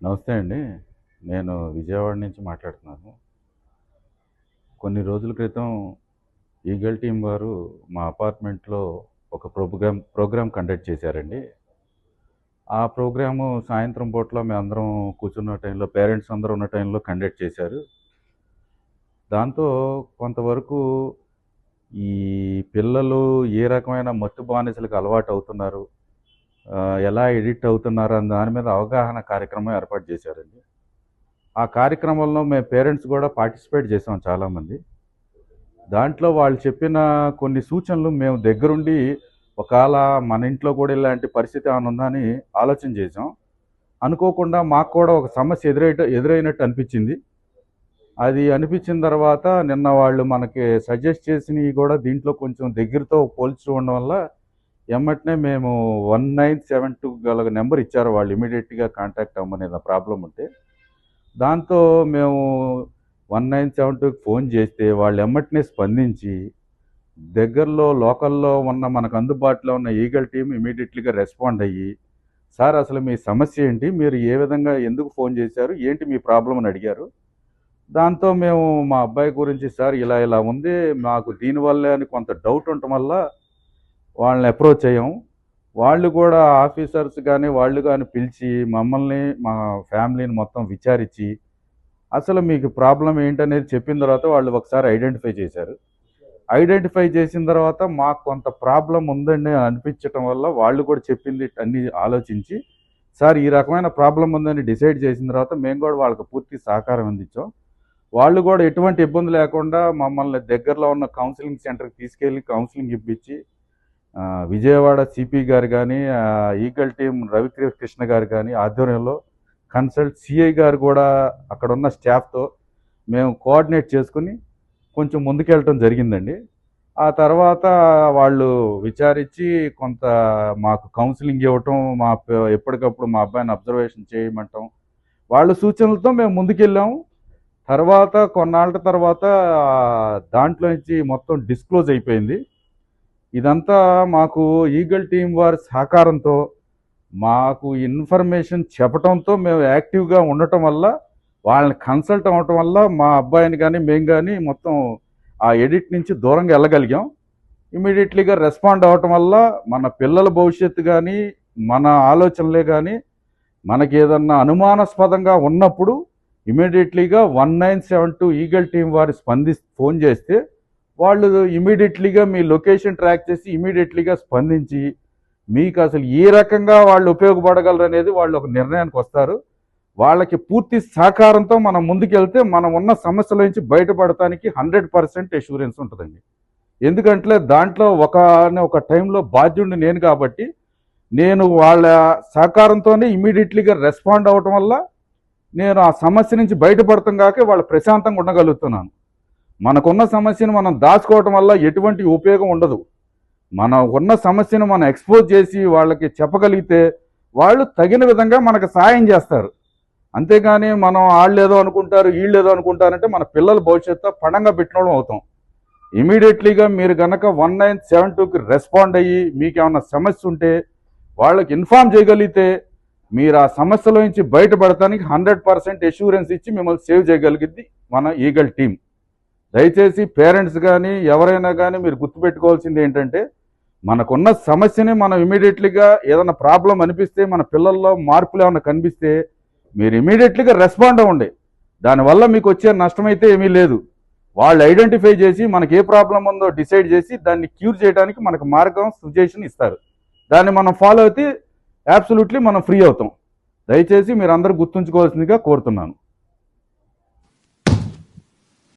నమస్తే అండి. నేను విజయవాడ నుంచి మాట్లాడుతున్నాను. కొన్ని రోజుల క్రితం ఈగల్ టీమ్ వారు మా అపార్ట్మెంట్‌లో ఒక ప్రోగ్రామ్ కండక్ట్ చేశారండి. ఆ ప్రోగ్రాము సాయంత్రం పూట్ల మేమందరం కూర్చున్న టైంలో పేరెంట్స్ అందరూ ఉన్న టైంలో కండక్ట్ చేశారు. దాంతో కొంతవరకు ఈ పిల్లలు ఏ రకమైన మత్తు బానిసలకు అలవాటవుతున్నారు, ఎలా ఎడిక్ట్ అవుతున్నారు అన్న దాని మీద అవగాహన కార్యక్రమం ఏర్పాటు చేశారండి. ఆ కార్యక్రమంలో మేము పేరెంట్స్ కూడా పార్టిసిపేట్ చేసాం చాలామంది. దాంట్లో వాళ్ళు చెప్పిన కొన్ని సూచనలు మేము దగ్గరుండి ఒకాళ మన ఇంట్లో కూడా ఇలాంటి పరిస్థితి ఏమైనా ఉందా అని ఆలోచన చేసాం. అనుకోకుండా మాకు కూడా ఒక సమస్య ఎదురైనట్టు అనిపించింది. అది అనిపించిన తర్వాత నిన్న వాళ్ళు మనకి సజెస్ట్ చేసినవి కూడా దీంట్లో కొంచెం దగ్గరతో పోల్చి చూడడం వల్ల ఎమ్మటనే మేము 1972 గల నెంబర్ ఇచ్చారు వాళ్ళు, ఇమీడియట్గా కాంటాక్ట్ అవ్వమని ఏదైనా ప్రాబ్లం ఉంటే. దాంతో మేము 1972కి ఫోన్ చేస్తే వాళ్ళు ఎమ్మటనే స్పందించి దగ్గరలో లోకల్‌లో ఉన్న మనకు అందుబాటులో ఉన్న ఈగల్ టీమ్ ఇమ్మీడియేట్‌లీగా రెస్పాండ్ అయ్యి, "సార్ అసలు మీ సమస్య ఏంటి? మీరు ఏ విధంగా ఎందుకు ఫోన్ చేశారు? ఏంటి మీ ప్రాబ్లమ్?" అని అడిగారు. దాంతో మేము మా అబ్బాయి గురించి, "సార్ ఇలా ఇలా ఉంది. మాకు దీనివల్లే అని కొంత డౌట్ ఉండటం వల్ల వాళ్ళని అప్రోచ్ అయ్యాం." వాళ్ళు కూడా ఆఫీసర్స్ గానీ, వాళ్ళు గానీ పిలిచి మమ్మల్ని, మా ఫ్యామిలీని మొత్తం విచారించి, అసలు మీకు ప్రాబ్లమ్ ఏంటనేది చెప్పిన తర్వాత వాళ్ళు ఒకసారి ఐడెంటిఫై చేశారు. ఐడెంటిఫై చేసిన తర్వాత మాకు కొంత ప్రాబ్లమ్ ఉందండి అని అనిపించటం వల్ల వాళ్ళు కూడా చెప్పింది అన్నీ ఆలోచించి, సార్ ఈ రకమైన ప్రాబ్లమ్ ఉందని డిసైడ్ చేసిన తర్వాత మేము కూడా వాళ్ళకి పూర్తి సహకారం అందించాం. వాళ్ళు కూడా ఎటువంటి ఇబ్బంది లేకుండా మమ్మల్ని దగ్గరలో ఉన్న కౌన్సిలింగ్ సెంటర్‌కి తీసుకెళ్ళి కౌన్సిలింగ్ ఇప్పించి, విజయవాడ సిపి గారు కానీ, ఈగల్ టీమ్ రవికృష్ణ గారు కానీ ఆధ్వర్యంలో కన్సల్ట్ సిఐ గారు కూడా అక్కడున్న స్టాఫ్తో మేము కోఆర్డినేట్ చేసుకుని కొంచెం ముందుకెళ్ళటం జరిగిందండి. ఆ తర్వాత వాళ్ళు విచారించి కొంత మాకు కౌన్సిలింగ్ ఇవ్వటం, ఎప్పటికప్పుడు మా అబ్బాయిని అబ్జర్వేషన్ చేయమంటం, వాళ్ళ సూచనలతో మేము ముందుకెళ్ళాము. తర్వాత కొన్నాళ్ళ తర్వాత దాంట్లో నుంచి మొత్తం డిస్క్లోజ్ అయిపోయింది. ఇదంతా మాకు ఈగల్ టీం వారి సహకారంతో, మాకు ఇన్ఫర్మేషన్ చెప్పటంతో మేము యాక్టివ్గా ఉండటం వల్ల, వాళ్ళని కన్సల్ట్ అవ్వటం వల్ల మా అబ్బాయిని కానీ మేము కానీ మొత్తం ఆ ఎడిట్ నుంచి దూరంగా వెళ్ళగలిగాం. ఇమీడియట్లీగా రెస్పాండ్ అవ్వటం వల్ల మన పిల్లల భవిష్యత్తు కానీ, మన ఆలోచనలే కానీ మనకి ఏదన్నా అనుమానాస్పదంగా ఉన్నప్పుడు ఇమీడియట్లీగా 1972 ఈగల్ టీం వారు ఫోన్ చేస్తే వాళ్ళు ఇమీడియట్లీగా మీ లొకేషన్ ట్రాక్ చేసి ఇమీడియట్లీగా స్పందించి మీకు అసలు ఏ రకంగా వాళ్ళు ఉపయోగపడగలరు అనేది వాళ్ళు ఒక నిర్ణయానికి వస్తారు. వాళ్ళకి పూర్తి సహకారంతో మనం ముందుకెళ్తే మనం ఉన్న సమస్యల నుంచి బయటపడటానికి 100% అష్యూరెన్స్ ఉంటుందండి. ఎందుకంటే దాంట్లో ఒక టైంలో బాధ్యుడిని నేను కాబట్టి, నేను వాళ్ళ సహకారంతోనే ఇమీడియట్లీగా రెస్పాండ్ అవ్వటం వల్ల నేను ఆ సమస్య నుంచి బయటపడతాం కాక వాళ్ళు ప్రశాంతంగా ఉండగలుగుతున్నాను. మనకున్న సమస్యను మనం దాచుకోవటం వల్ల ఎటువంటి ఉపయోగం ఉండదు. మన ఉన్న సమస్యను మనం ఎక్స్పోజ్ చేసి వాళ్ళకి చెప్పగలిగితే వాళ్ళు తగిన విధంగా మనకు సాయం చేస్తారు. అంతేగాని మనం వాళ్ళు ఏదో అనుకుంటారు, వీళ్ళు ఏదో అనుకుంటారంటే మన పిల్లల భవిష్యత్తు పణంగా పెట్టడం అవుతాం. ఇమీడియట్లీగా మీరు కనుక 1972కి రెస్పాండ్ అయ్యి మీకు ఏమన్నా సమస్య ఉంటే వాళ్ళకి ఇన్ఫార్మ్ చేయగలిగితే మీరు ఆ సమస్యలో నుంచి బయటపడటానికి 100% అష్యూరెన్స్ ఇచ్చి మిమ్మల్ని సేవ్ చేయగలిగింది మన ఈగల్ టీం. దయచేసి పేరెంట్స్ కానీ ఎవరైనా కానీ మీరు గుర్తుపెట్టుకోవాల్సింది ఏంటంటే, మనకున్న సమస్యని మనం ఇమీడియట్లీగా ఏదైనా ప్రాబ్లం అనిపిస్తే, మన పిల్లల్లో మార్పులు ఏమైనా కనిపిస్తే మీరు ఇమీడియట్లీగా రెస్పాండ్ అవ్వండి. దానివల్ల మీకు వచ్చే నష్టం అయితే ఏమీ లేదు. వాళ్ళు ఐడెంటిఫై చేసి మనకి ఏ ప్రాబ్లం ఉందో డిసైడ్ చేసి దాన్ని క్యూర్ చేయడానికి మనకు మార్గం సజెషన్ ఇస్తారు. దాన్ని మనం ఫాలో అయితే అబ్సల్యూట్లీ మనం ఫ్రీ అవుతాం. దయచేసి మీరు అందరూ గుర్తుంచుకోవాల్సిందిగా కోరుతున్నాను.